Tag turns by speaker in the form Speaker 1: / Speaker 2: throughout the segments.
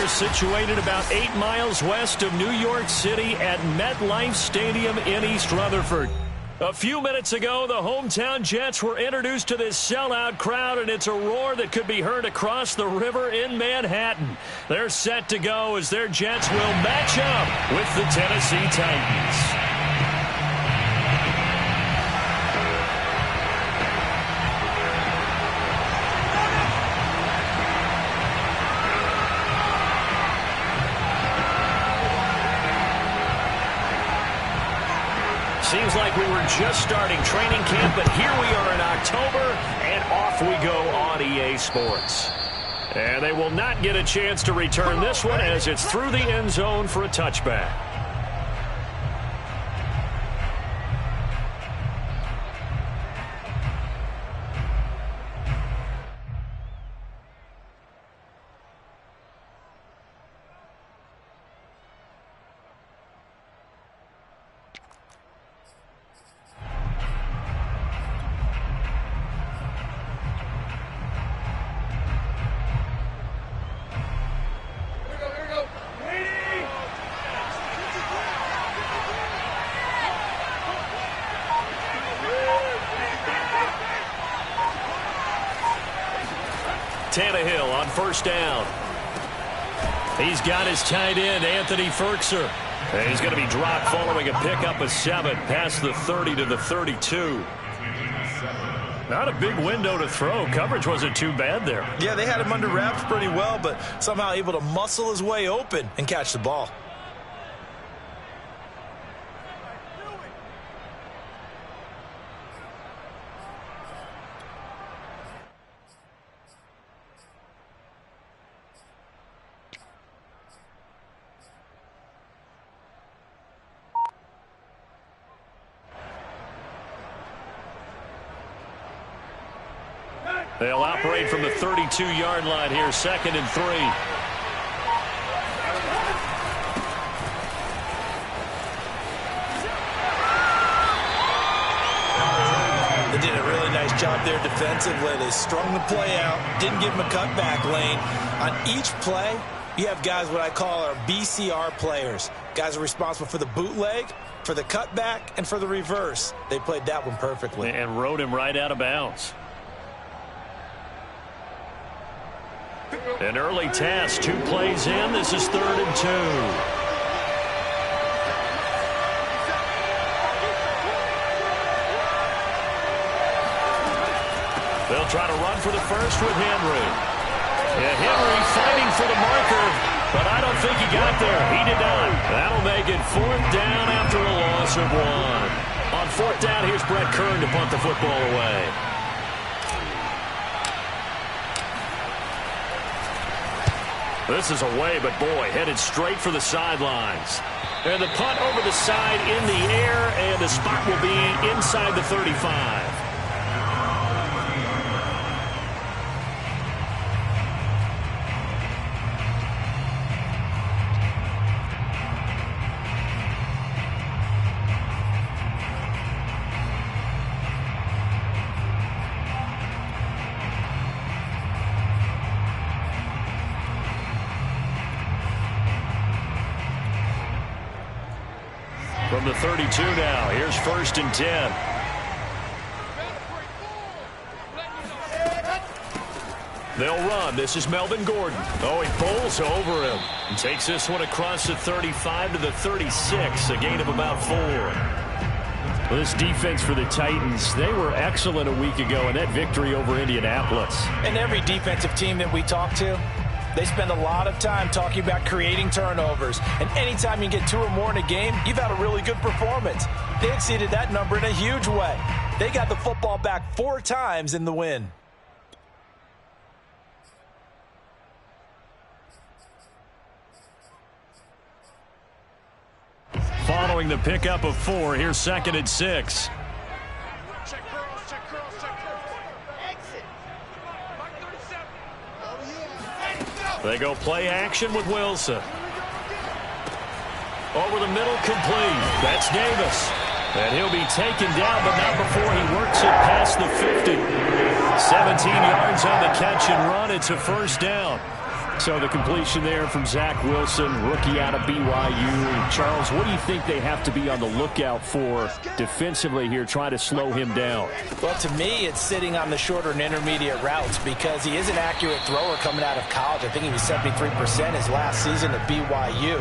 Speaker 1: situated about 8 miles west of New York City at MetLife Stadium in East Rutherford. A few minutes ago, the hometown Jets were introduced to this sellout crowd, and it's a roar that could be heard across the river in Manhattan. They're set to go as their Jets will match up with the Tennessee Titans. Seems like we were just starting training camp, but here we are in October, and off we go on EA Sports. And they will not get a chance to return this one as it's through the end zone for a touchback. Tannehill on first down. He's got his tight end, Anthony Ferkser. And he's going to be dropped following a pickup of 7 past the 30 to the 32. Not a big window to throw. Coverage wasn't too bad there.
Speaker 2: Yeah, they had him under wraps pretty well, but somehow able to muscle his way open and catch the ball.
Speaker 1: They'll operate from the 32-yard line here, 2nd and 3.
Speaker 2: They did a really nice job there defensively. They strung the play out, didn't give him a cutback lane. On each play, you have guys what I call our BCR players. Guys are responsible for the bootleg, for the cutback, and for the reverse. They played that one perfectly.
Speaker 1: And rode him right out of bounds. An early task, 2 plays in. This is 3rd and 2. They'll try to run for the first with Henry. Yeah, Henry fighting for the marker, but I don't think he got there. He did not. That'll make it 4th down after a loss of 1. On 4th down, here's Brett Kern to punt the football away. This is away, but boy, headed straight for the sidelines. And the punt over the side in the air, and the spot will be inside the 35. From the 32 now, here's 1st and 10. They'll run. This is Melvin Gordon. Oh, he bowls over him and takes this one across the 35 to the 36, a gain of about 4. Well, this defense for the Titans, they were excellent a week ago in that victory over Indianapolis.
Speaker 2: And every defensive team that we talk to, they spend a lot of time talking about creating turnovers. And anytime you get 2 or more in a game, you've had a really good performance. They exceeded that number in a huge way. They got the football back 4 times in the win.
Speaker 1: Following the pickup of 4, here's 2nd and 6. They go play action with Wilson. Over the middle, complete. That's Davis. And he'll be taken down, but not before he works it past the 50. 17 yards on the catch and run. It's a 1st down. So the completion there from Zach Wilson, rookie out of BYU. Charles, what do you think they have to be on the lookout for defensively here, trying to slow him down?
Speaker 2: Well, to me, it's sitting on the shorter and intermediate routes because he is an accurate thrower coming out of college. I think he was 73% his last season at BYU.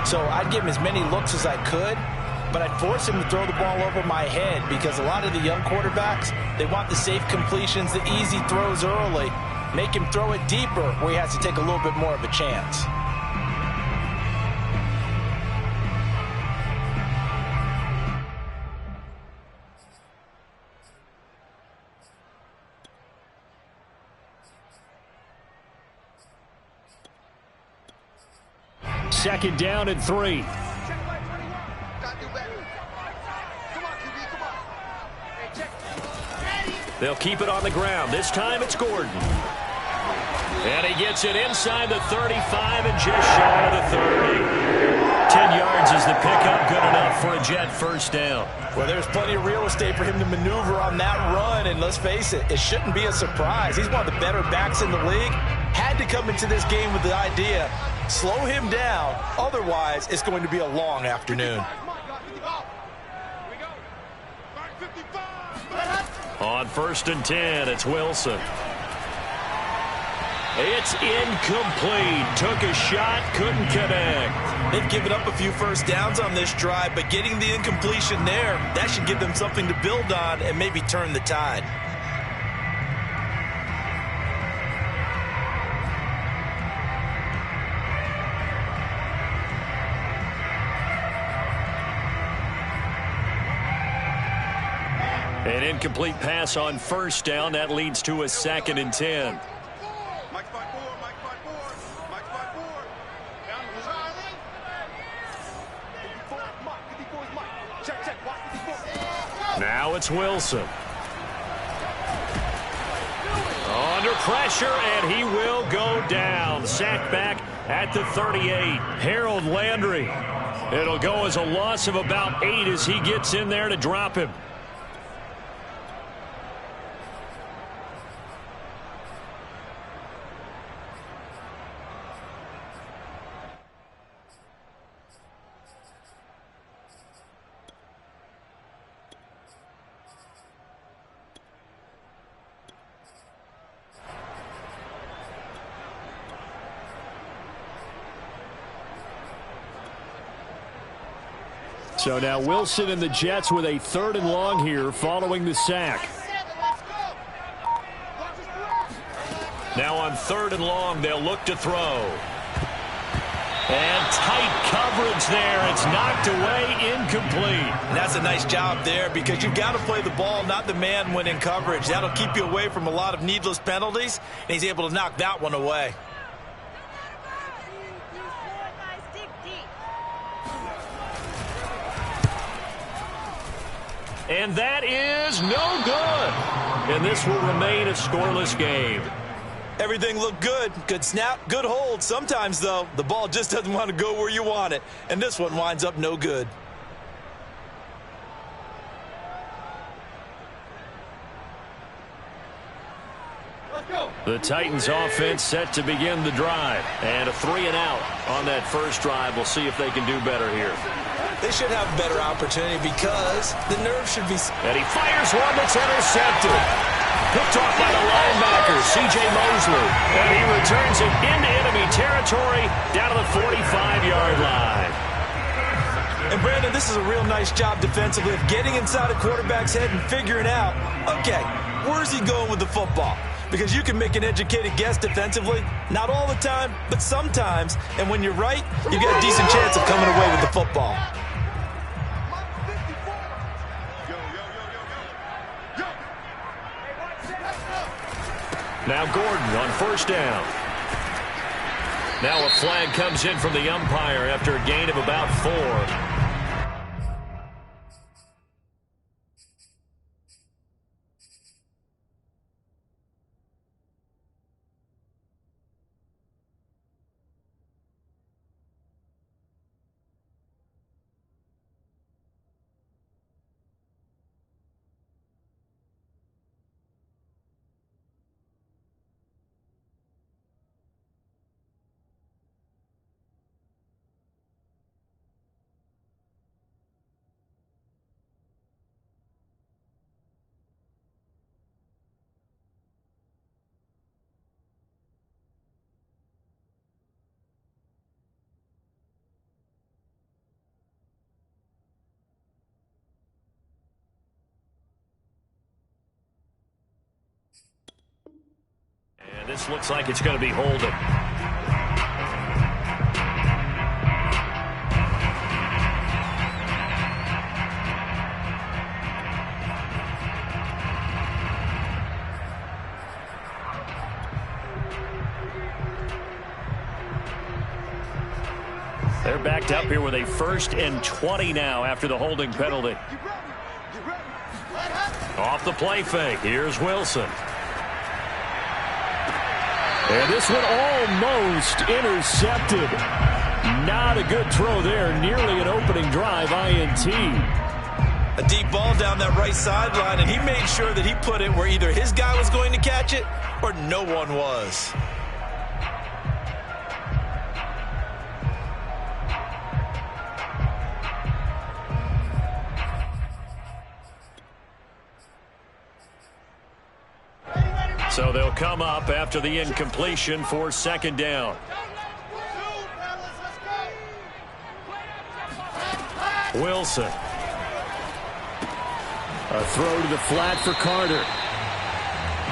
Speaker 2: So I'd give him as many looks as I could, but I'd force him to throw the ball over my head because a lot of the young quarterbacks, they want the safe completions, the easy throws early. Make him throw it deeper where he has to take a little bit more of a chance.
Speaker 1: Second down and 3. They'll keep it on the ground. This time it's Gordon. And he gets it inside the 35 and just shy of the 30. 10 yards is the pickup. Good enough for a Jet first down.
Speaker 2: Well, there's plenty of real estate for him to maneuver on that run. And let's face it, it shouldn't be a surprise. He's one of the better backs in the league. Had to come into this game with the idea, slow him down. Otherwise, it's going to be a long afternoon.
Speaker 1: On 1st and 10, it's Wilson. It's incomplete. Took a shot, couldn't connect.
Speaker 2: They've given up a few first downs on this drive, but getting the incompletion there, that should give them something to build on and maybe turn the tide.
Speaker 1: An incomplete pass on 1st down. That leads to a 2nd and 10. Now it's Wilson. Under pressure, and he will go down. Sacked back at the 38. Harold Landry. It'll go as a loss of about 8 as he gets in there to drop him. So now Wilson and the Jets with a 3rd and long here following the sack. Now on 3rd and long, they'll look to throw. And tight coverage there. It's knocked away, incomplete.
Speaker 2: And that's a nice job there because you've got to play the ball, not the man when in coverage. That'll keep you away from a lot of needless penalties, and he's able to knock that one away.
Speaker 1: And that is no good. And this will remain a scoreless game.
Speaker 2: Everything looked good. Good snap, good hold. Sometimes, though, the ball just doesn't want to go where you want it. And this one winds up no good.
Speaker 1: The Titans offense set to begin the drive. And a 3 and out on that first drive. We'll see if they can do better here.
Speaker 2: They should have a better opportunity because the nerve should be...
Speaker 1: And he fires one that's intercepted. Picked off by the linebacker, C.J. Mosley. And he returns it into enemy territory down to the 45-yard line.
Speaker 2: And, Brandon, this is a real nice job defensively of getting inside a quarterback's head and figuring out, okay, where's he going with the football? Because you can make an educated guess defensively, not all the time, but sometimes. And when you're right, you've got a decent chance of coming away with the football.
Speaker 1: Now Gordon on 1st down. Now a flag comes in from the umpire after a gain of about 4. And this looks like it's going to be holding. They're backed up here with a 1st and 20 now after the holding penalty. Off the play fake. Here's Wilson. And this one almost intercepted. Not a good throw there. Nearly an opening drive INT.
Speaker 2: A deep ball down that right sideline, and he made sure that he put it where either his guy was going to catch it or no one was.
Speaker 1: So they'll come up after the incompletion for 2nd down. Wilson. A throw to the flat for Carter.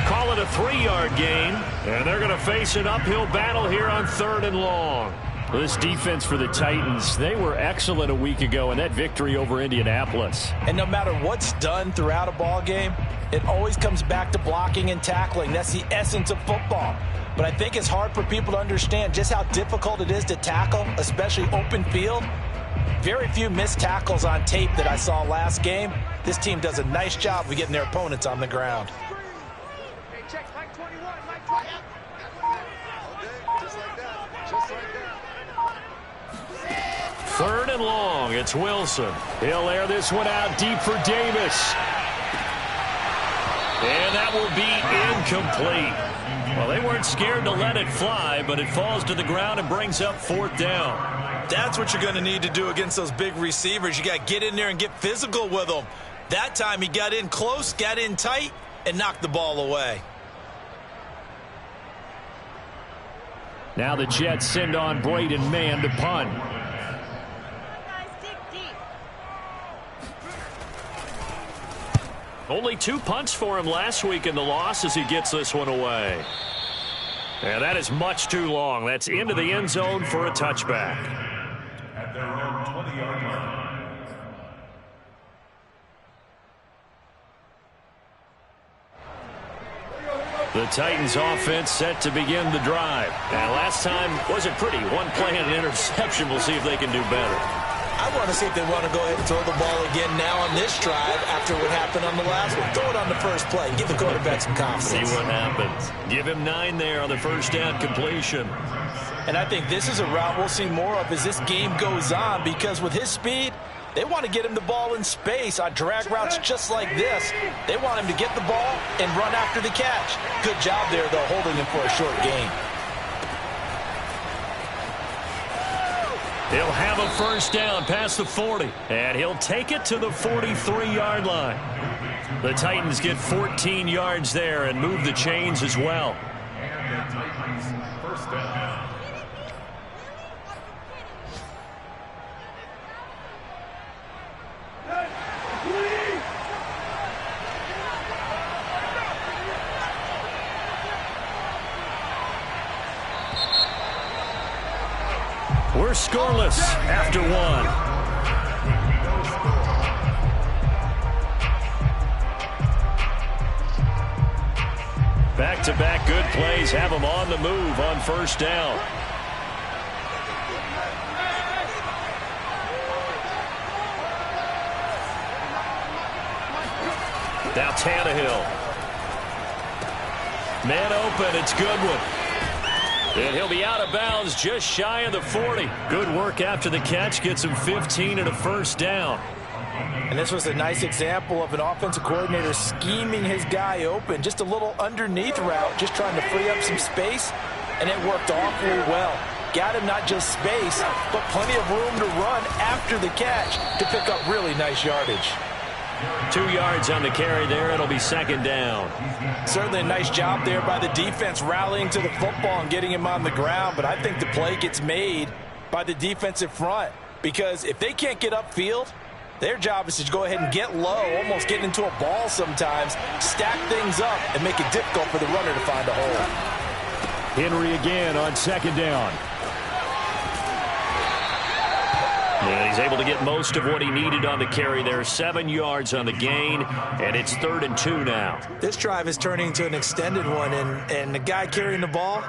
Speaker 1: Call it a 3-yard gain, and they're going to face an uphill battle here on 3rd and long. This defense for the Titans, they were excellent a week ago in that victory over Indianapolis.
Speaker 2: And no matter what's done throughout a ball game, it always comes back to blocking and tackling. That's the essence of football. But I think it's hard for people to understand just how difficult it is to tackle, especially open field. Very few missed tackles on tape that I saw last game. This team does a nice job of getting their opponents on the ground.
Speaker 3: Hey, check Mike 21, Mike 20. Just like that. Just like that.
Speaker 1: 3rd and long. It's Wilson. He'll air this one out deep for Davis. And that will be incomplete. Well, they weren't scared to let it fly, but it falls to the ground and brings up 4th down.
Speaker 2: That's what you're going to need to do against those big receivers. You got to get in there and get physical with them. That time he got in close, got in tight, and knocked the ball away.
Speaker 1: Now the Jets send on Braden Mann to punt. Only 2 punts for him last week in the loss as he gets this one away. And that is much too long. That's into the end zone for a touchback.
Speaker 4: At their own 20-yard line.
Speaker 1: The Titans offense set to begin the drive. And last time wasn't pretty. 1 play and an interception. We'll see if they can do better.
Speaker 2: I want to see if they want to go ahead and throw the ball again now on this drive after what happened on the last one. Throw it on the first play. Give the quarterback some confidence.
Speaker 1: See what happens. Give him 9 there on the 1st down completion.
Speaker 2: And I think this is a route we'll see more of as this game goes on, because with his speed, they want to get him the ball in space on drag routes just like this. They want him to get the ball and run after the catch. Good job there, though, holding him for a short gain.
Speaker 1: He'll have a 1st down past the 40, and he'll take it to the 43-yard line. The Titans get 14 yards there and move the chains as well.
Speaker 4: And the Titans 1st down.
Speaker 1: We're scoreless after 1. Back-to-back good plays have them on the move on 1st down. Now Tannehill. Man open, it's Goodwin. And he'll be out of bounds just shy of the 40. Good work after the catch. Gets him 15 and a 1st down.
Speaker 2: And this was a nice example of an offensive coordinator scheming his guy open. Just a little underneath route, just trying to free up some space. And it worked awfully well. Got him not just space, but plenty of room to run after the catch to pick up really nice yardage.
Speaker 1: 2 yards on the carry there. It'll be 2nd down.
Speaker 2: Certainly a nice job there by the defense rallying to the football and getting him on the ground. But I think the play gets made by the defensive front, because if they can't get upfield, their job is to go ahead and get low, almost get into a ball sometimes, stack things up, and make it difficult for the runner to find a hole.
Speaker 1: Henry again on second down. And he's able to get most of what he needed on the carry there. 7 yards on the gain, and it's 3rd and 2 now.
Speaker 2: This drive is turning into an extended one, and the guy carrying the ball,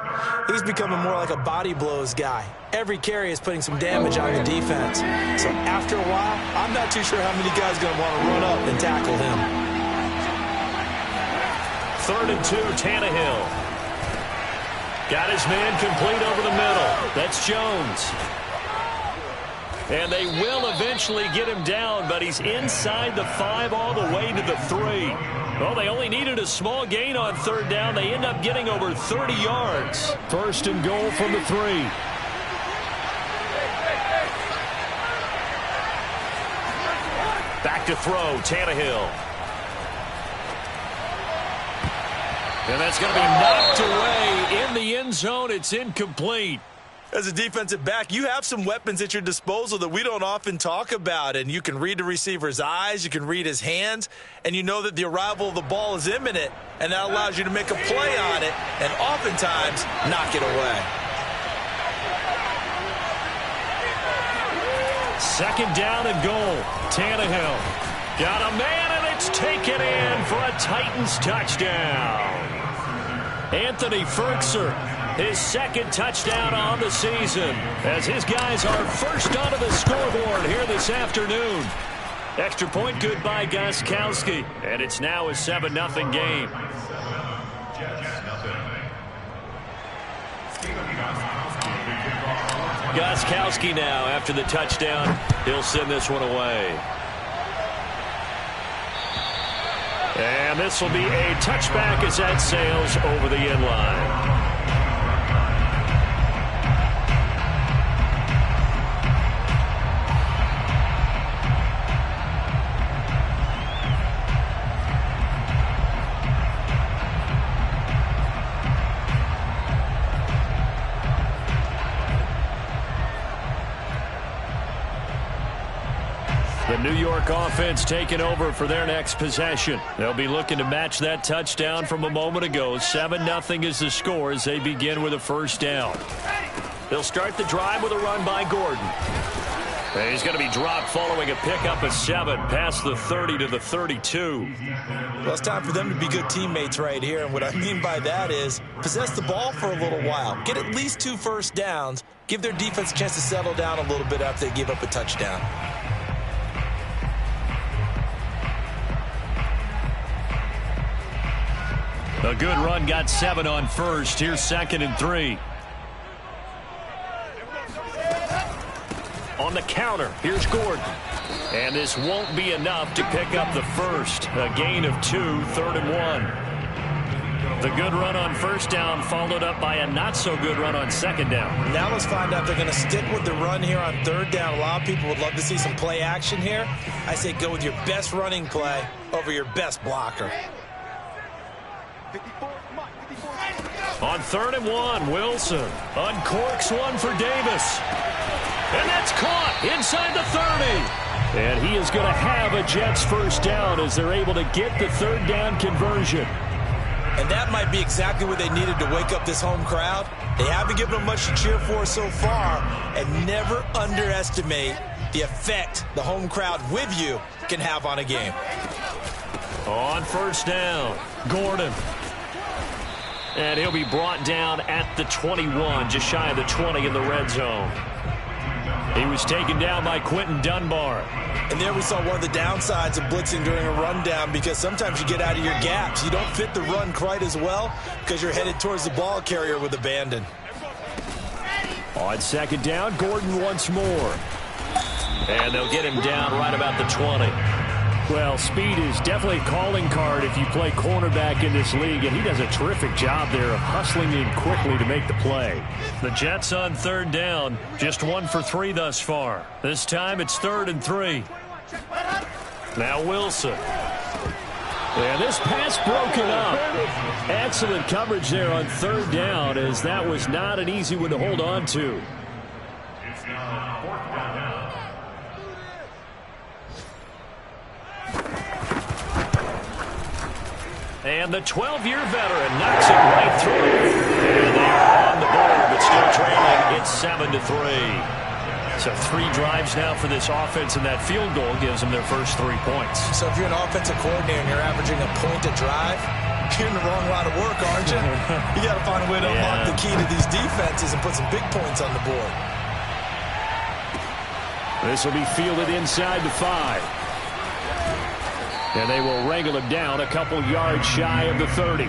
Speaker 2: he's becoming more like a body blows guy. Every carry is putting some damage on the defense. So after a while, I'm not too sure how many guys are going to want to run up and tackle him.
Speaker 1: 3rd and 2, Tannehill. Got his man complete over the middle. That's Jones. And they will eventually get him down, but he's inside the 5 all the way to the 3. Well, they only needed a small gain on 3rd down. They end up getting over 30 yards. 1st and goal from the 3. Back to throw, Tannehill. And that's going to be knocked away in the end zone. It's incomplete.
Speaker 2: As a defensive back, you have some weapons at your disposal that we don't often talk about, and you can read the receiver's eyes, you can read his hands, and you know that the arrival of the ball is imminent, and that allows you to make a play on it and oftentimes knock it away.
Speaker 1: 2nd down and goal. Tannehill got a man, and it's taken in for a Titans touchdown. Anthony Ferkser, his 2nd touchdown on the season, as his guys are first onto the scoreboard here this afternoon. Extra point good by Gostkowski, and it's now a 7-0 game. Gostkowski now after the touchdown. He'll send this one away. And this will be a touchback as that sails over the end line. The New York offense taking over for their next possession. They'll be looking to match that touchdown from a moment ago. 7-0 is the score as they begin with a 1st down. They'll start the drive with a run by Gordon. And he's going to be dropped following a pickup of 7 past the 30 to the 32.
Speaker 2: Well, it's time for them to be good teammates right here, and what I mean by that is possess the ball for a little while. Get at least 2 first downs. Give their defense a chance to settle down a little bit after they give up a touchdown.
Speaker 1: A good run got 7 on 1st. Here's 2nd and 3. On the counter, here's Gordon. And this won't be enough to pick up the 1st. A gain of 2, 3rd and 1. The good run on 1st down followed up by a not-so-good run on 2nd down.
Speaker 2: Now let's find out if they're going to stick with the run here on 3rd down. A lot of people would love to see some play action here. I say go with your best running play over your best blocker.
Speaker 1: On 3rd and 1, Wilson uncorks one for Davis. And that's caught inside the 30. And he is going to have a Jets 1st down as they're able to get the 3rd down conversion.
Speaker 2: And that might be exactly what they needed to wake up this home crowd. They haven't given them much to cheer for so far. And never underestimate the effect the home crowd with you can have on a game.
Speaker 1: On 1st down, Gordon. And he'll be brought down at the 21, just shy of the 20 in the red zone. He was taken down by Quentin Dunbar.
Speaker 2: And there we saw one of the downsides of blitzing during a rundown, because sometimes you get out of your gaps. You don't fit the run quite as well because you're headed towards the ball carrier with abandon.
Speaker 1: On 2nd down, Gordon once more. And they'll get him down right about the 20. Well, speed is definitely a calling card if you play cornerback in this league, and he does a terrific job there of hustling in quickly to make the play. The Jets on 3rd down, just 1 for 3 thus far. This time it's 3rd and 3. Now Wilson. And this pass broken up. Excellent coverage there on 3rd down, as that was not an easy one to hold on to. And the 12-year veteran knocks it right through. And they are On the board, but still trailing. It's 7-3. So 3 drives now for this offense, and that field goal gives them their first 3 points.
Speaker 2: So if you're an offensive coordinator and you're averaging a point a drive, you're in the wrong line of work, aren't you? You got to find a way to unlock the key to these defenses and put some big points on the board.
Speaker 1: This will be fielded inside the 5. And they will wrangle him down a couple yards shy of the 30.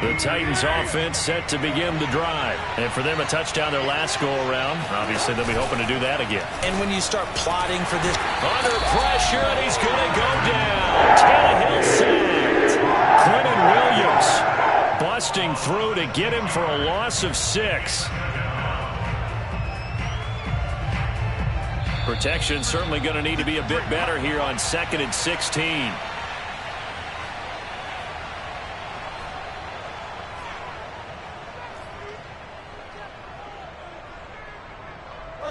Speaker 1: The Titans offense set to begin the drive. And for them, a touchdown their last go-around. Obviously, they'll be hoping to do that again.
Speaker 2: And when you start plotting for this...
Speaker 1: Under pressure, and he's going to go down. Tannehill sacked. Quentin Williams busting through to get him for a loss of 6. Protection certainly going to need to be a bit better here on 2nd and 16.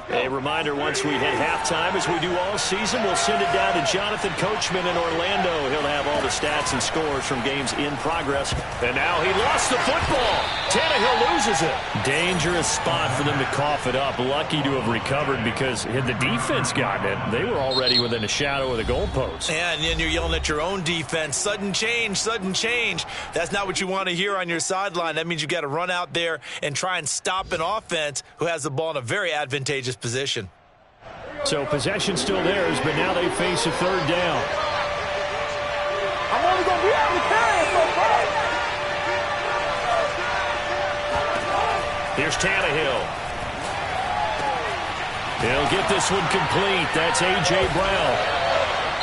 Speaker 1: A reminder, once we hit halftime, as we do all season, we'll send it down to Jonathan Coachman in Orlando. He'll have all the stats and scores from games in progress. And now he lost the football. Tannehill loses it. Dangerous spot for them to cough it up. Lucky to have recovered, because had the defense gotten it, they were already within a shadow of the goalpost.
Speaker 2: And then you're yelling at your own defense. Sudden change, sudden change. That's not what you want to hear on your sideline. That means you got to run out there and try and stop an offense who has the ball in a very advantageous position.
Speaker 1: So possession still theirs, but now they face a 3rd down.
Speaker 3: I'm only going to be able to carry it so far.
Speaker 1: Here's Tannehill. He'll get this one complete. That's A.J. Brown.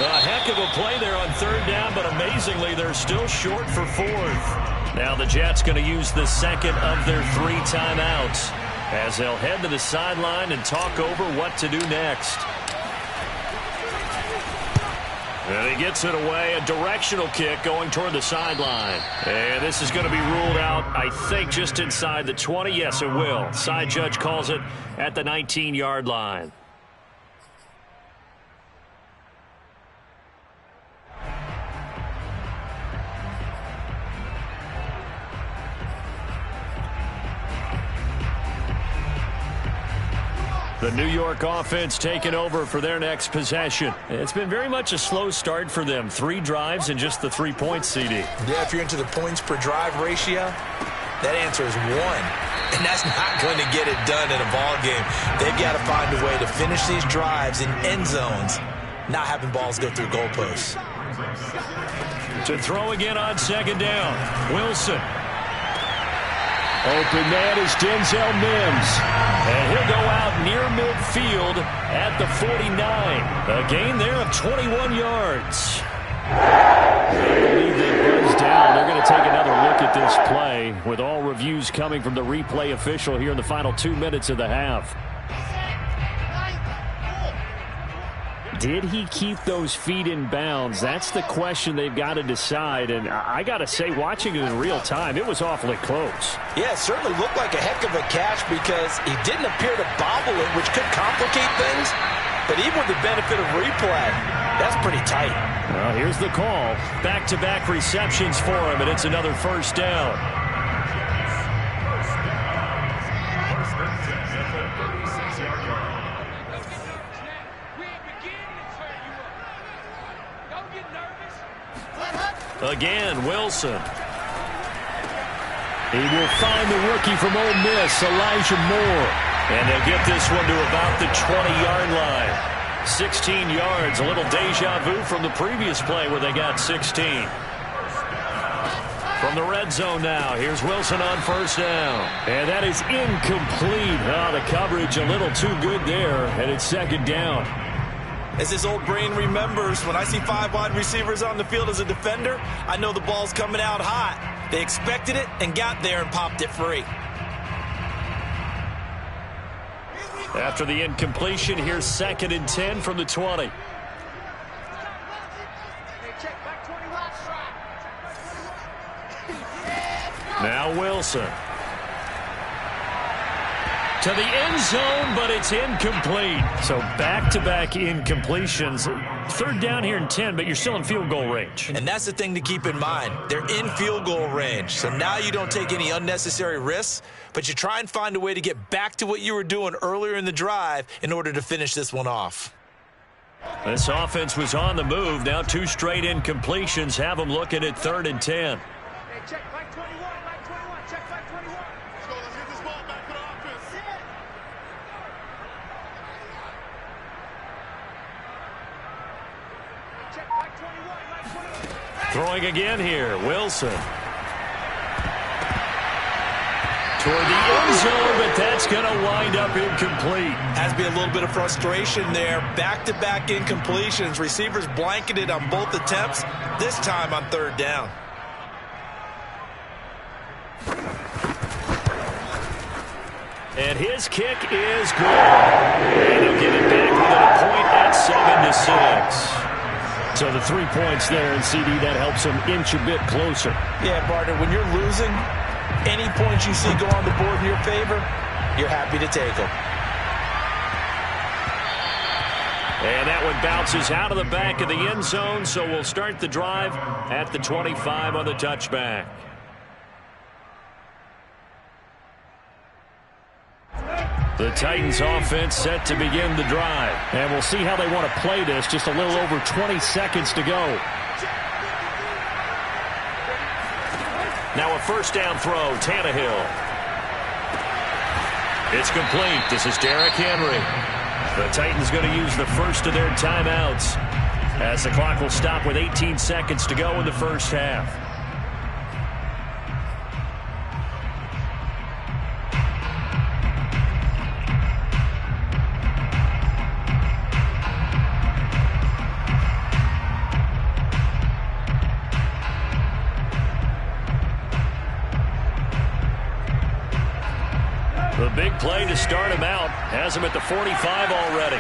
Speaker 1: A heck of a play there on 3rd down, but amazingly, they're still short for 4th. Now the Jets going to use the 2nd of their 3 timeouts, as they'll head to the sideline and talk over what to do next. And he gets it away, a directional kick going toward the sideline. And this is going to be ruled out, I think, just inside the 20. Yes, it will. Side judge calls it at the 19-yard line. The New York offense taking over for their next possession. It's been very much a slow start for them. 3 drives and just the 3 points, CD.
Speaker 2: Yeah, if you're into the points per drive ratio, that answer is 1. And that's not going to get it done in a ball game. They've got to find a way to finish these drives in end zones, not having balls go through goalposts.
Speaker 1: To throw again on 2nd down. Wilson. Open man is Denzel Mims. And he'll go out near midfield at the 49. A gain there of 21 yards. I believe they buzzed down. They're going to take another look at this play, with all reviews coming from the replay official here in the final 2 minutes of the half. Did he keep those feet in bounds? That's the question they've got to decide. And I got to say, watching it in real time, it was awfully close.
Speaker 2: Yeah, it certainly looked like a heck of a catch, because he didn't appear to bobble it, which could complicate things. But even with the benefit of replay, that's pretty tight.
Speaker 1: Well, here's the call. Back-to-back receptions for him, and it's another 1st down. Again, Wilson. He will find the rookie from Ole Miss, Elijah Moore. And they'll get this one to about the 20-yard line. 16 yards, a little deja vu from the previous play where they got 16. From the red zone now, here's Wilson on 1st down. And that is incomplete. Oh, the coverage a little too good there, and it's 2nd down.
Speaker 2: As his old brain remembers, when I see 5 wide receivers on the field as a defender, I know the ball's coming out hot. They expected it and got there and popped it free.
Speaker 1: After the incompletion, here's 2nd and 10 from the 20. Now Wilson. To the end zone, but it's incomplete. So back-to-back incompletions. Third down here in 10, but you're still in field goal range.
Speaker 2: And that's the thing to keep in mind. They're in field goal range. So now you don't take any unnecessary risks, but you try and find a way to get back to what you were doing earlier in the drive in order to finish this one off.
Speaker 1: This offense was on the move. Now 2 straight incompletions have them looking at 3rd and 10.
Speaker 3: Hey, check 521, 521, check 521. Let's go, let's get this ball back to the offense. Check 521, 521.
Speaker 1: Throwing again here, Wilson. Toward the end zone, but that's going to wind up incomplete.
Speaker 2: Has to be a little bit of frustration there. Back-to-back incompletions. Receivers blanketed on both attempts, this time on 3rd down.
Speaker 1: And his kick is good. And he'll get it back within a point at 7-6. So the 3 points there, and CD, that helps him inch a bit closer.
Speaker 2: Yeah, partner, when you're losing, any points you see go on the board in your favor, you're happy to take them.
Speaker 1: And that one bounces out of the back of the end zone, so we'll start the drive at the 25 on the touchback. The Titans offense set to begin the drive. And we'll see how they want to play this. Just a little over 20 seconds to go. Now a first down throw, Tannehill. It's complete. This is Derrick Henry. The Titans going to use the first of their timeouts as the clock will stop with 18 seconds to go in the first half. The big play to start him out has him at the 45 already.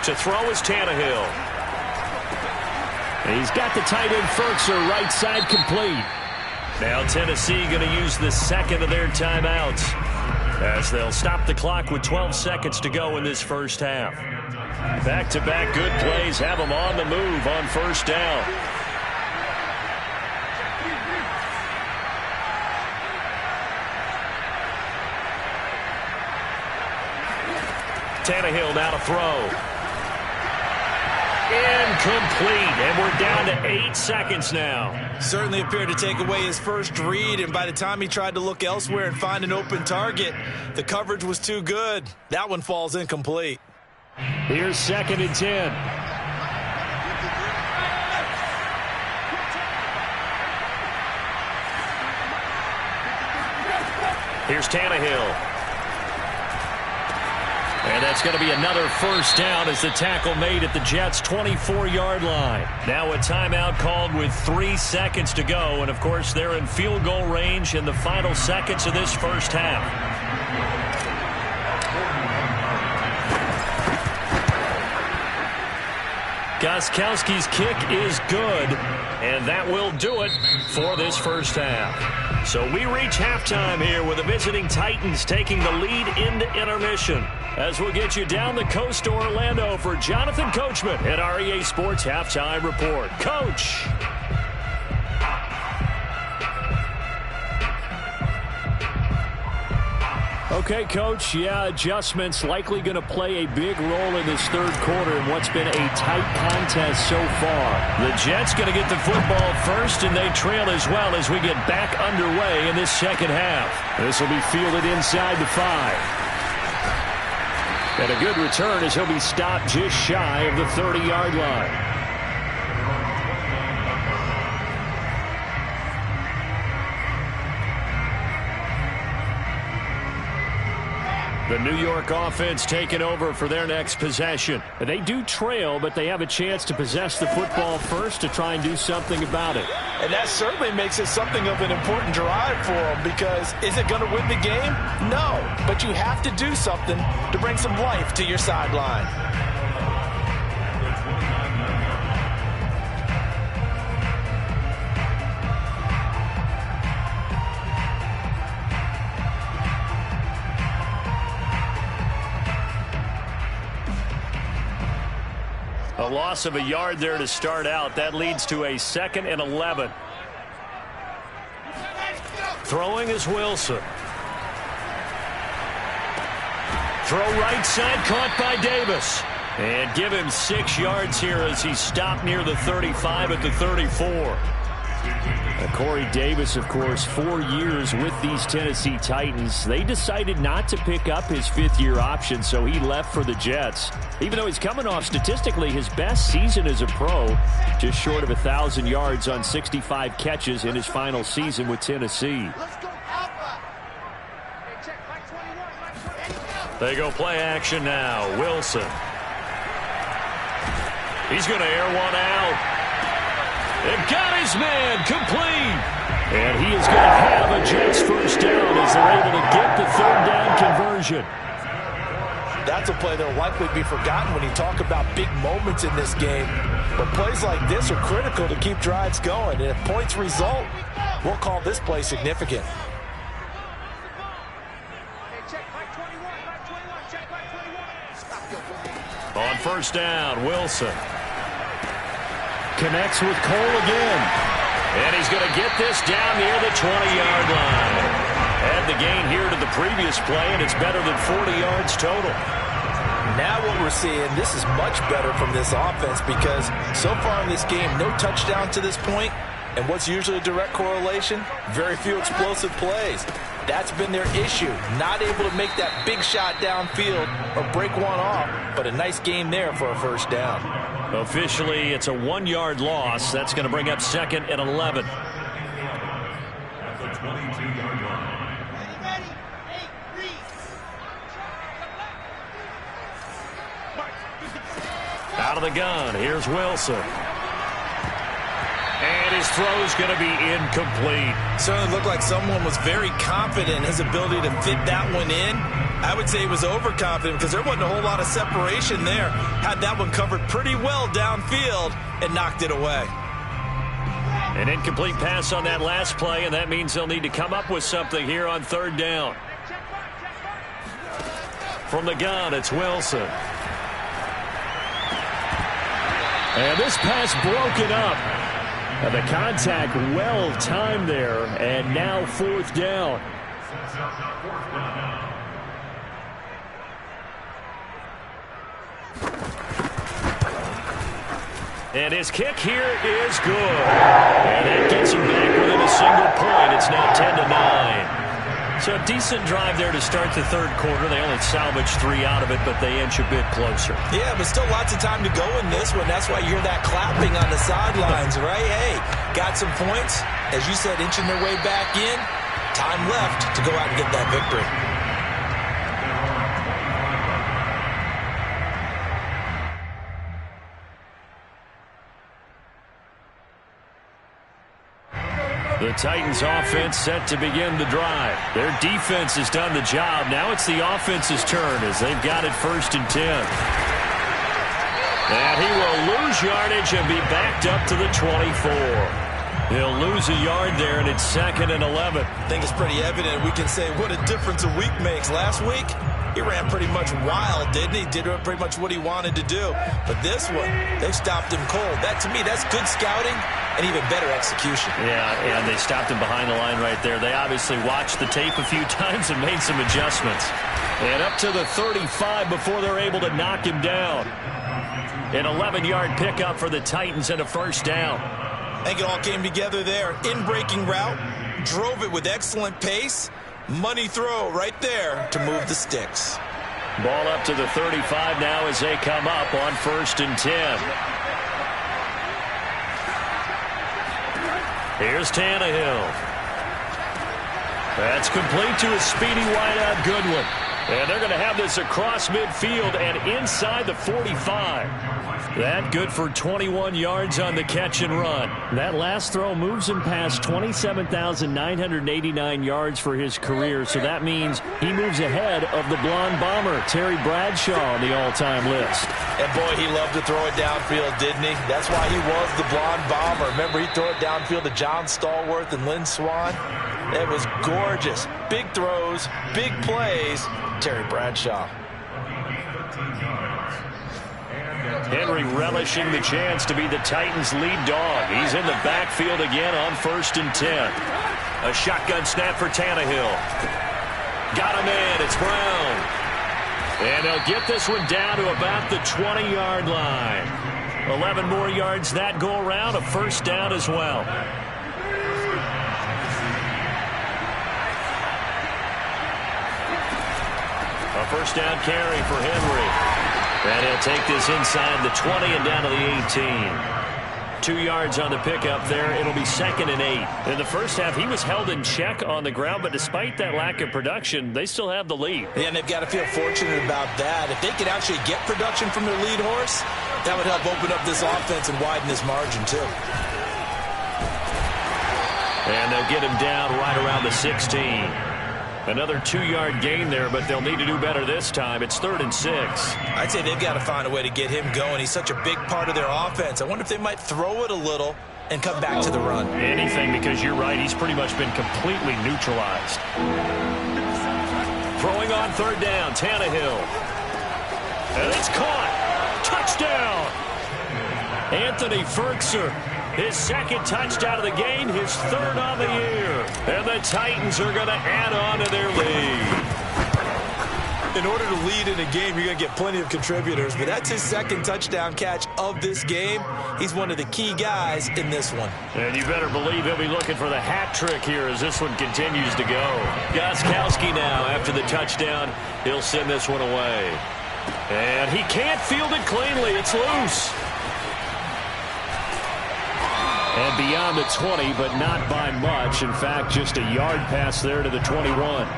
Speaker 1: To throw is Tannehill. He's got the tight end Ferkser right side complete. Now Tennessee going to use the second of their timeouts as they'll stop the clock with 12 seconds to go in this first half. Back-to-back good plays have them on the move on first down. Tannehill now to throw. Incomplete, and we're down to 8 seconds now.
Speaker 2: Certainly appeared to take away his first read, and by the time he tried to look elsewhere and find an open target, the coverage was too good. That one falls incomplete.
Speaker 1: Here's 2nd and 10. Here's Tannehill. And that's going to be another first down as the tackle made at the Jets' 24-yard line. Now a timeout called with 3 seconds to go. And, of course, they're in field goal range in the final seconds of this first half. Gostkowski's kick is good, and that will do it for this first half. So we reach halftime here with the visiting Titans taking the lead into intermission. As we'll get you down the coast to Orlando for Jonathan Coachman at REA Sports Halftime Report. Coach. Okay, Coach, adjustments likely going to play a big role in this third quarter in what's been a tight contest so far. The Jets going to get the football first, and they trail as well as we get back underway in this second half. This will be fielded inside the 5. And a good return as he'll be stopped just shy of the 30-yard line. The New York offense taking over for their next possession. They do trail, but they have a chance to possess the football first to try and do something about it.
Speaker 2: And that certainly makes it something of an important drive for them, because is it going to win the game? No, but you have to do something to bring some life to your sideline.
Speaker 1: A loss of a yard there to start out. That leads to a 2nd and 11. Throwing is Wilson. Throw right side, caught by Davis. And give him 6 yards here as he stopped near the 35 at the 34. Corey Davis, of course, 4 years with these Tennessee Titans. They decided not to pick up his 5th-year option, so he left for the Jets. Even though he's coming off statistically his best season as a pro, just short of 1,000 yards on 65 catches in his final season with Tennessee. They go play action now. Wilson. He's going to air one out. They've got his man complete. And he is going to have a Jets first down as they're able to get the 3rd down conversion.
Speaker 2: That's a play that will likely be forgotten when you talk about big moments in this game. But plays like this are critical to keep drives going. And if points result, we'll call this play significant.
Speaker 1: On first down, Wilson connects with Cole again. And he's going to get this down near the 20-yard line. Add the gain here to the previous play, and it's better than 40 yards total.
Speaker 2: Now what we're seeing, this is much better from this offense because so far in this game, no touchdown to this point. And what's usually a direct correlation? Very few explosive plays. That's been their issue. Not able to make that big shot downfield or break one off, but a nice game there for a first down.
Speaker 1: Officially, it's a 1-yard loss. That's going to bring up 2nd and 11.
Speaker 4: At the 22-yard line.
Speaker 1: Out of the gun, here's Wilson. And his throw's going to be incomplete.
Speaker 2: Certainly looked like someone was very confident in his ability to fit that one in. I would say he was overconfident because there wasn't a whole lot of separation there. Had that one covered pretty well downfield and knocked it away.
Speaker 1: An incomplete pass on that last play, and that means they'll need to come up with something here on 3rd down. From the gun, it's Wilson. And this pass broken up. And the contact well timed there, and now 4th down. And his kick here is good. And that gets him back within a single point. It's now 10-9. So a decent drive there to start the 3rd quarter. They only salvaged 3 out of it, but they inch a bit closer.
Speaker 2: Yeah, but still lots of time to go in this one. That's why you hear that clapping on the sidelines, right? Hey, got some points. As you said, inching their way back in. Time left to go out and get that victory.
Speaker 1: The Titans offense set to begin the drive. Their defense has done the job. Now it's the offense's turn as they've got it 1st and 10. And he will lose yardage and be backed up to the 24. He'll lose a yard there, and it's 2nd and 11.
Speaker 2: I think it's pretty evident. We can say what a difference a week makes. Last week, he ran pretty much wild, didn't he? Did pretty much what he wanted to do. But this one, they stopped him cold. That, to me, that's good scouting and even better execution.
Speaker 1: Yeah, and they stopped him behind the line right there. They obviously watched the tape a few times and made some adjustments. And up to the 35 before they're able to knock him down. An 11-yard pickup for the Titans and a 1st down.
Speaker 2: I think it all came together there. In-breaking route, drove it with excellent pace. Money throw right there to move the sticks.
Speaker 1: Ball up to the 35 now as they come up on 1st and 10. Here's Tannehill. That's complete to a speedy wideout Goodwin. And they're going to have this across midfield and inside the 45. That good for 21 yards on the catch and run. That last throw moves him past 27,989 yards for his career, so that means he moves ahead of the blonde bomber, Terry Bradshaw, on the all-time list.
Speaker 2: And boy, he loved to throw it downfield, didn't he? That's why he was the blonde bomber. Remember, he'd throw it downfield to John Stallworth and Lynn Swann? It was gorgeous. Big throws, big plays. Terry Bradshaw.
Speaker 1: Henry relishing the chance to be the Titans' lead dog. He's in the backfield again on 1st and 10. A shotgun snap for Tannehill. Got him in. It's Brown. And they'll get this one down to about the 20-yard line. 11 more yards that go around. A first down as well. A first down carry for Henry. And he'll take this inside the 20 and down to the 18. 2 yards on the pickup there. It'll be 2nd and 8. In the first half, he was held in check on the ground, but despite that lack of production, they still have the lead.
Speaker 2: Yeah, and they've got to feel fortunate about that. If they could actually get production from their lead horse, that would help open up this offense and widen this margin, too.
Speaker 1: And they'll get him down right around the 16. Another 2-yard gain there, but they'll need to do better this time. It's 3rd and 6.
Speaker 2: I'd say they've got to find a way to get him going. He's such a big part of their offense. I wonder if they might throw it a little and come back to the run.
Speaker 1: Anything, because you're right. He's pretty much been completely neutralized. Throwing on 3rd down, Tannehill. And it's caught. Touchdown. Anthony Ferkser. His 2nd touchdown of the game, his 3rd on the year. And the Titans are going to add on to their lead.
Speaker 2: In order to lead in a game, you're going to get plenty of contributors, but that's his 2nd touchdown catch of this game. He's one of the key guys in this one.
Speaker 1: And you better believe he'll be looking for the hat trick here as this one continues to go. Gostkowski now, after the touchdown, he'll send this one away. And he can't field it cleanly. It's loose. And beyond the 20, but not by much. In fact, just a yard pass there to the 21.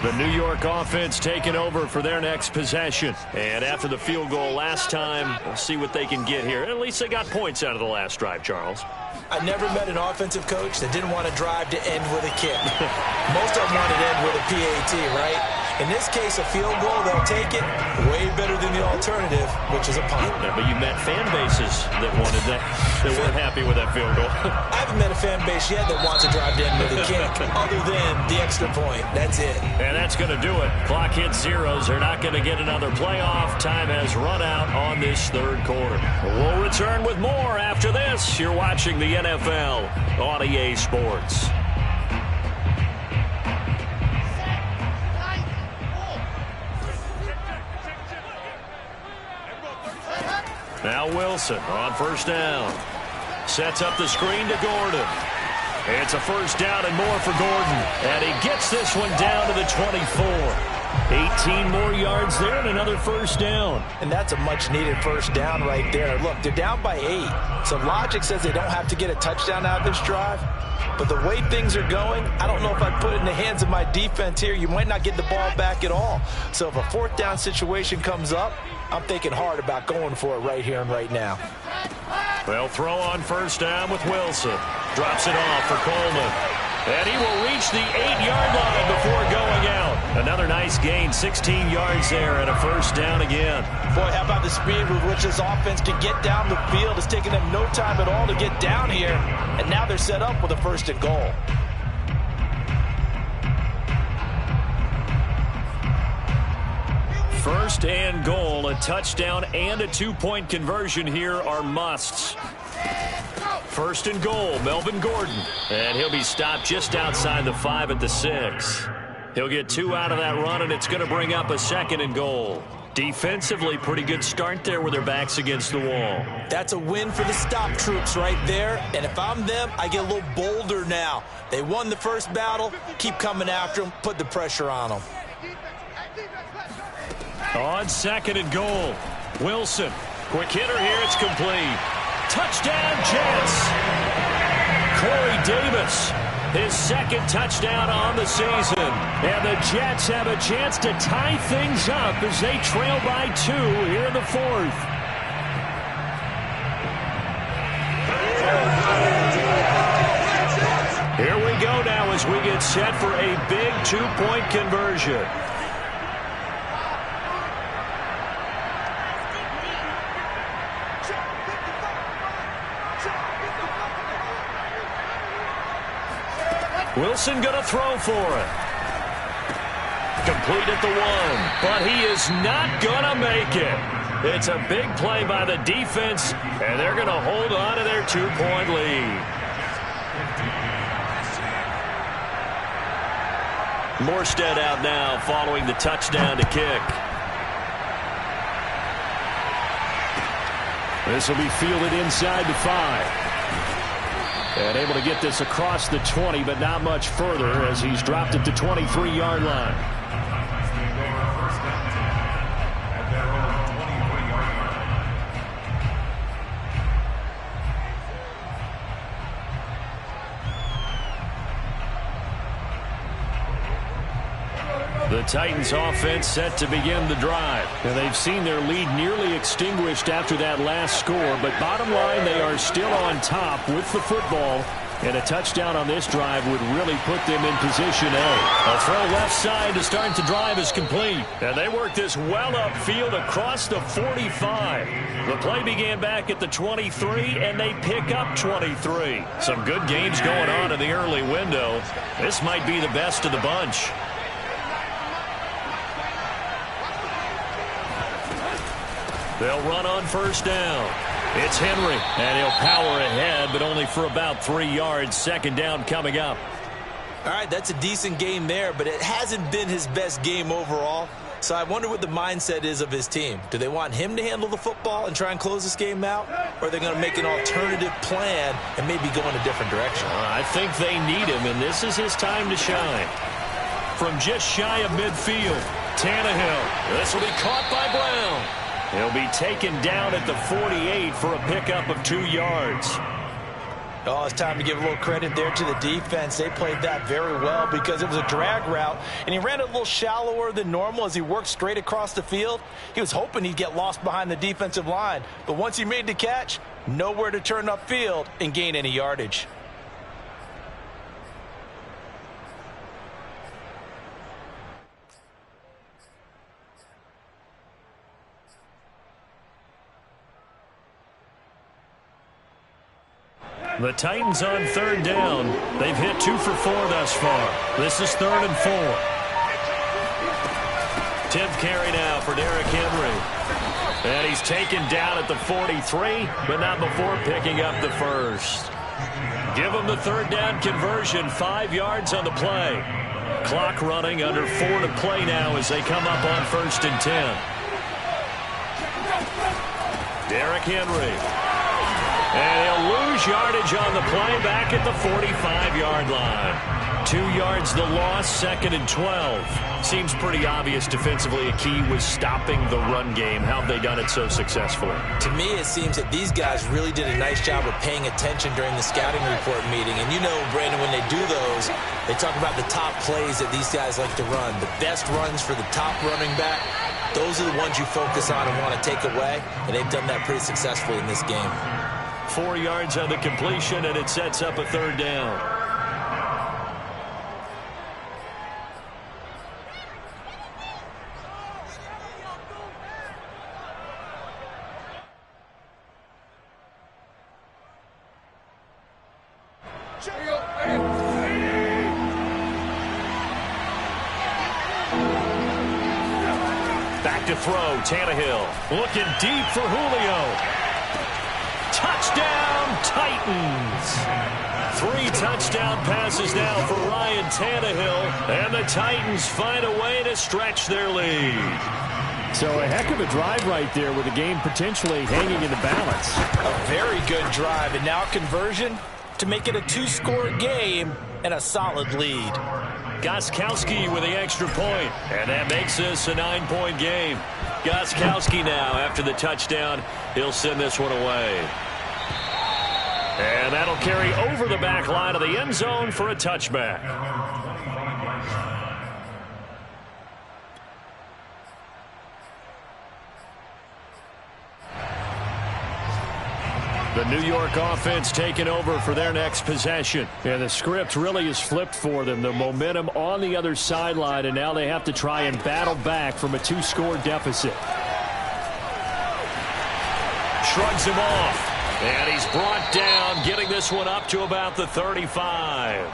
Speaker 1: The New York offense taking over for their next possession. And after the field goal last time, we'll see what they can get here. At least they got points out of the last drive, Charles.
Speaker 2: I never met an offensive coach that didn't want to drive to end with a kick. Most of them want to end with a PAT, right? In this case, a field goal, they'll take it. Way better than the alternative, which is a punt.
Speaker 1: Yeah, but you met fan bases that wanted that, that weren't happy with that field goal.
Speaker 2: I haven't met a fan base yet that wants to drive to end with a kick, other than the extra point. That's it.
Speaker 1: And that's going to do it. Clock hits zeros. They're not going to get another playoff. Time has run out on this 3rd quarter. We'll return with more after this. You're watching the NFL on EA Sports. Now Wilson on 1st down. Sets up the screen to Gordon. It's a 1st down and more for Gordon. And he gets this one down to the 24. 18 more yards there and another 1st down.
Speaker 2: And that's a much-needed 1st down right there. Look, they're down by 8. So logic says they don't have to get a touchdown out of this drive. But the way things are going, I don't know if I'd put it in the hands of my defense here. You might not get the ball back at all. So if a 4th down situation comes up, I'm thinking hard about going for it right here and right now.
Speaker 1: They'll throw on 1st down with Wilson. Drops it off for Coleman. And he will reach the 8-yard line before going out. Another nice gain, 16 yards there and a 1st down again.
Speaker 2: Boy, how about the speed with which this offense can get down the field? It's taken them no time at all to get down here. And now they're set up with a 1st and goal.
Speaker 1: First and goal, a touchdown and a 2-point conversion here are musts. 1st and goal, Melvin Gordon. And he'll be stopped just outside the 5 at the 6. He'll get 2 out of that run, and it's going to bring up a 2nd and goal. Defensively, pretty good start there with their backs against the wall.
Speaker 2: That's a win for the stop troops right there. And if I'm them, I get a little bolder now. They won the first battle. Keep coming after them. Put the pressure on them.
Speaker 1: On 2nd and goal, Wilson. Quick hitter here, it's complete. Touchdown, Jets. Corey Davis, his 2nd touchdown on the season. And the Jets have a chance to tie things up as they trail by 2 here in the 4th. Here we go now as we get set for a big 2-point conversion. Wilson going to throw for it. complete at the 1, but he is not going to make it. It's a big play by the defense, and they're going to hold on to their 2-point lead. Morstead out now following the touchdown to kick. This will be fielded inside the 5. And able to get this across the 20, but not much further as he's dropped it to 23-yard line. The Titans offense set to begin the drive. And they've seen their lead nearly extinguished after that last score. But bottom line, they are still on top with the football. And a touchdown on this drive would really put them in position A. A throw left side to start the drive is complete. And they work this well upfield across the 45. The play began back at the 23, and they pick up 23. Some good games going on in the early window. This might be the best of the bunch. They'll run on first down. It's Henry, and he'll power ahead, but only for about 3 yards. Second down coming up.
Speaker 2: All right, that's a decent game there, but it hasn't been his best game overall. So I wonder what the mindset is of his team. Do they want him to handle the football and try and close this game out? Or are they going to make an alternative plan and maybe go in a different direction?
Speaker 1: I think they need him, and this is his time to shine. From just shy of midfield, Tannehill. This will be caught by Brown. He'll be taken down at the 48 for a pickup of 2 yards.
Speaker 2: Oh, it's time to give a little credit there to the defense. They played that very well because it was a drag route, and he ran a little shallower than normal as he worked straight across the field. He was hoping he'd get lost behind the defensive line, but once he made the catch, nowhere to turn upfield and gain any yardage.
Speaker 1: The Titans on third down. They've hit 2 for 4 thus far. This is 3rd and 4. 10th carry now for Derrick Henry. And he's taken down at the 43, but not before picking up the first. Give him the 3rd down conversion, 5 yards on the play. Clock running, under 4 to play now as they come up on 1st and 10. Derrick Henry. And he'll lose yardage on the play back at the 45-yard line. 2 yards the loss, 2nd and 12. Seems pretty obvious defensively a key was stopping the run game. How have they done it so successfully?
Speaker 2: To me, it seems that these guys really did a nice job of paying attention during the scouting report meeting. And you know, Brandon, when they do those, they talk about the top plays that these guys like to run. The best runs for the top running back, those are the ones you focus on and want to take away. And they've done that pretty successfully in this game.
Speaker 1: 4 yards on the completion, and it sets up a 3rd down. Back to throw, Tannehill. Looking deep for Julio. Touchdown, Titans. 3 touchdown passes now for Ryan Tannehill, and the Titans find a way to stretch their lead. So a heck of a drive right there with the game potentially hanging in the balance.
Speaker 2: A very good drive, and now conversion to make it a 2-score game and a solid lead.
Speaker 1: Gostkowski with the extra point, and that makes this a 9-point game. Gostkowski now, after the touchdown, he'll send this one away. And that'll carry over the back line of the end zone for a touchback. The New York offense taking over for their next possession. And the script really is flipped for them. The momentum on the other sideline, and now they have to try and battle back from a 2-score deficit. Shrugs him off. And he's brought down, getting this one up to about the 35.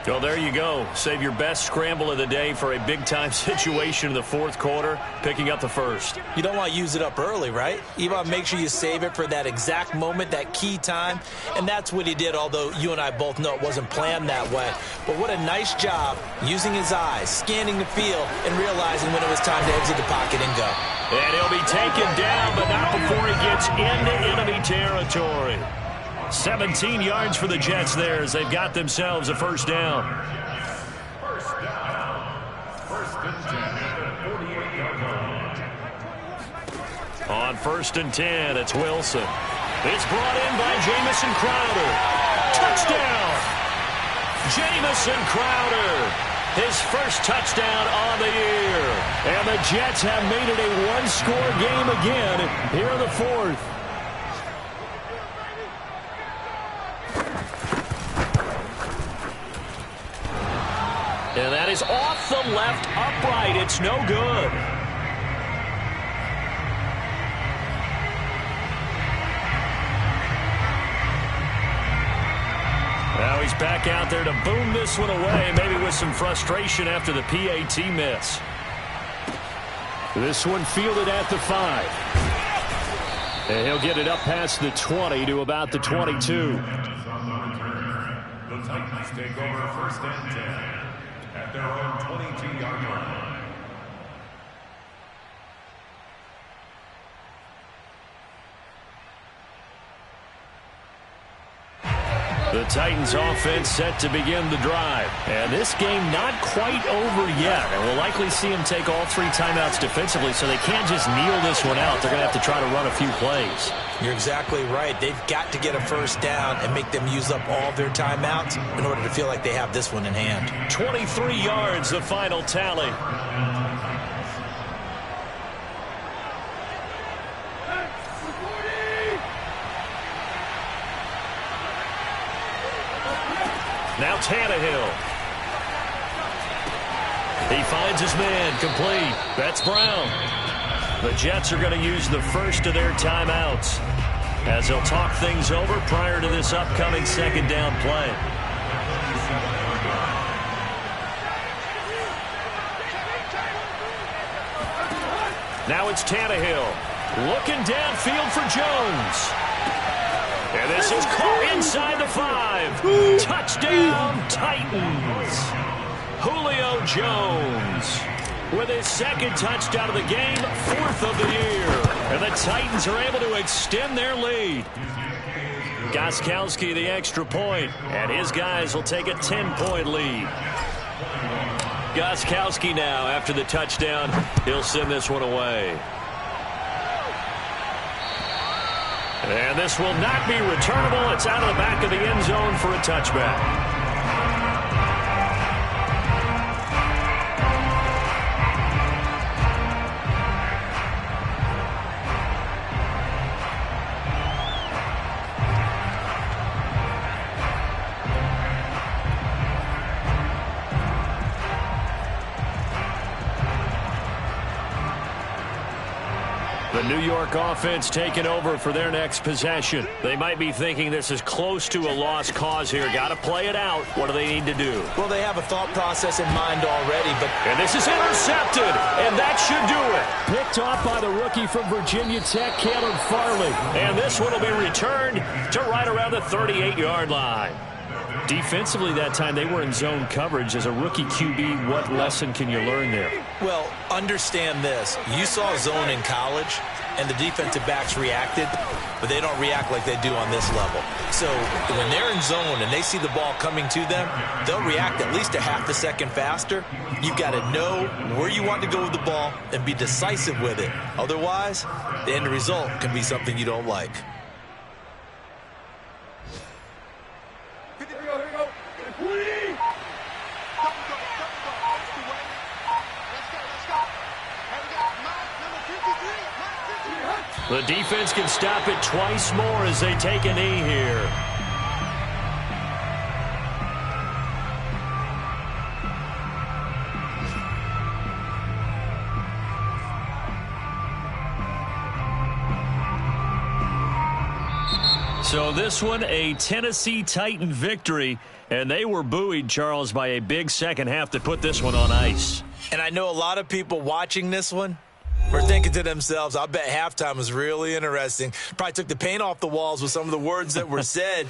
Speaker 1: Well, there you go. Save your best scramble of the day for a big-time situation in the fourth quarter, picking up the first.
Speaker 2: You don't want to use it up early, right? You want to make sure you save it for that exact moment, that key time. And that's what he did, although you and I both know it wasn't planned that way. But what a nice job using his eyes, scanning the field, and realizing when it was time to exit the pocket and go.
Speaker 1: And he'll be taken down, but not before he gets into enemy territory. 17 yards for the Jets there as they've got themselves a first down.
Speaker 4: First down. First and 10 at the 48-yard line.
Speaker 1: On first and 10, it's Wilson. It's brought in by Jamison Crowder. Touchdown! Jamison Crowder, his first touchdown on the year. And the Jets have made it a one-score game again here in the fourth. And that is off the left upright. It's no good. Now he's back out there to boom this one away, maybe with some frustration after the PAT miss. This one fielded at the 5. And he'll get it up past the 20 to about the 22.
Speaker 4: The Titans take over first and 10 at their own 22-yard line.
Speaker 1: The Titans offense set to begin the drive. And this game not quite over yet. And we'll likely see them take all 3 timeouts defensively, so they can't just kneel this one out. They're going to have to try to run a few plays.
Speaker 2: You're exactly right. They've got to get a first down and make them use up all their timeouts in order to feel like they have this one in hand.
Speaker 1: 23 yards, the final tally. Now Tannehill. He finds his man, complete. That's Brown. The Jets are going to use the first of their timeouts as they'll talk things over prior to this upcoming second down play. Now it's Tannehill looking downfield for Jones. And this is caught inside the 5. Touchdown, Titans. Julio Jones with his second touchdown of the game, 4th of the year. And the Titans are able to extend their lead. Gostkowski the extra point, and his guys will take a 10-point lead. Gostkowski now, after the touchdown, he'll send this one away. And this will not be returnable. It's out of the back of the end zone for a touchback. The New York offense taking over for their next possession. They might be thinking this is close to a lost cause here. Got to play it out. What do they need to do?
Speaker 2: Well, they have a thought process in mind already, but...
Speaker 1: And this is intercepted, and that should do it. Picked off by the rookie from Virginia Tech, Caleb Farley. And this one will be returned to right around the 38-yard line. Defensively that time, they were in zone coverage. As a rookie QB, what lesson can you learn there?
Speaker 2: Well, understand this. You saw zone in college, and the defensive backs reacted, but they don't react like they do on this level. So when they're in zone and they see the ball coming to them, they'll react at least a half a second faster. You've got to know where you want to go with the ball and be decisive with it. Otherwise, the end result can be something you don't like.
Speaker 1: The defense can stop it twice more as they take a knee here. So this one, a Tennessee Titan victory, and they were buoyed, Charles, by a big second half that put this one on ice.
Speaker 2: And I know a lot of people watching this one were thinking to themselves, I bet halftime was really interesting. Probably took the paint off the walls with some of the words that were said.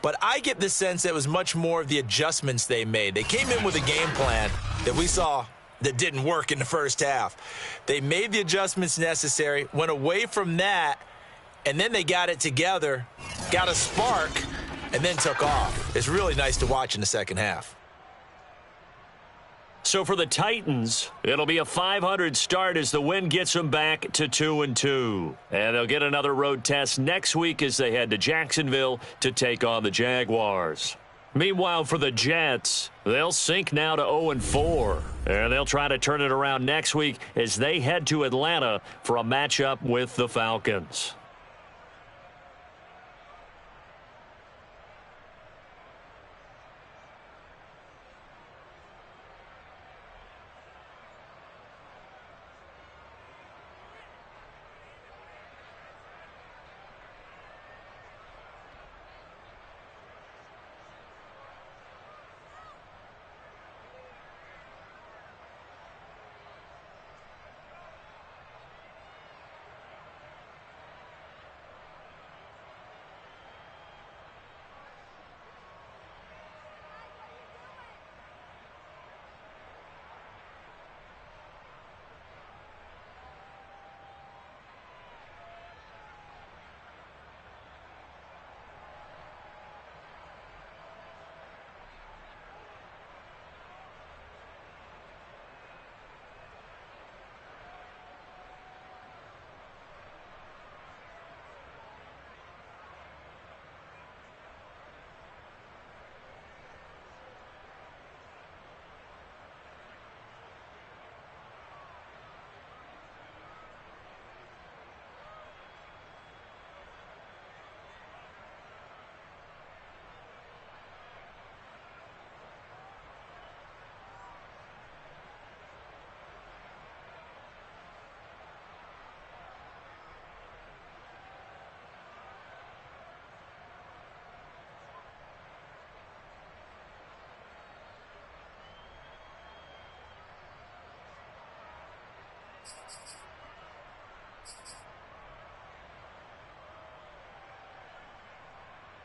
Speaker 2: But I get the sense that it was much more of the adjustments they made. They came in with a game plan that we saw that didn't work in the first half. They made the adjustments necessary, went away from that, and then they got it together, got a spark, and then took off. It's really nice to watch in the second half.
Speaker 1: So for the Titans, it'll be a .500 start as the win gets them back to 2-2. And they'll get another road test next week as they head to Jacksonville to take on the Jaguars. Meanwhile, for the Jets, they'll sink now to 0-4. And they'll try to turn it around next week as they head to Atlanta for a matchup with the Falcons.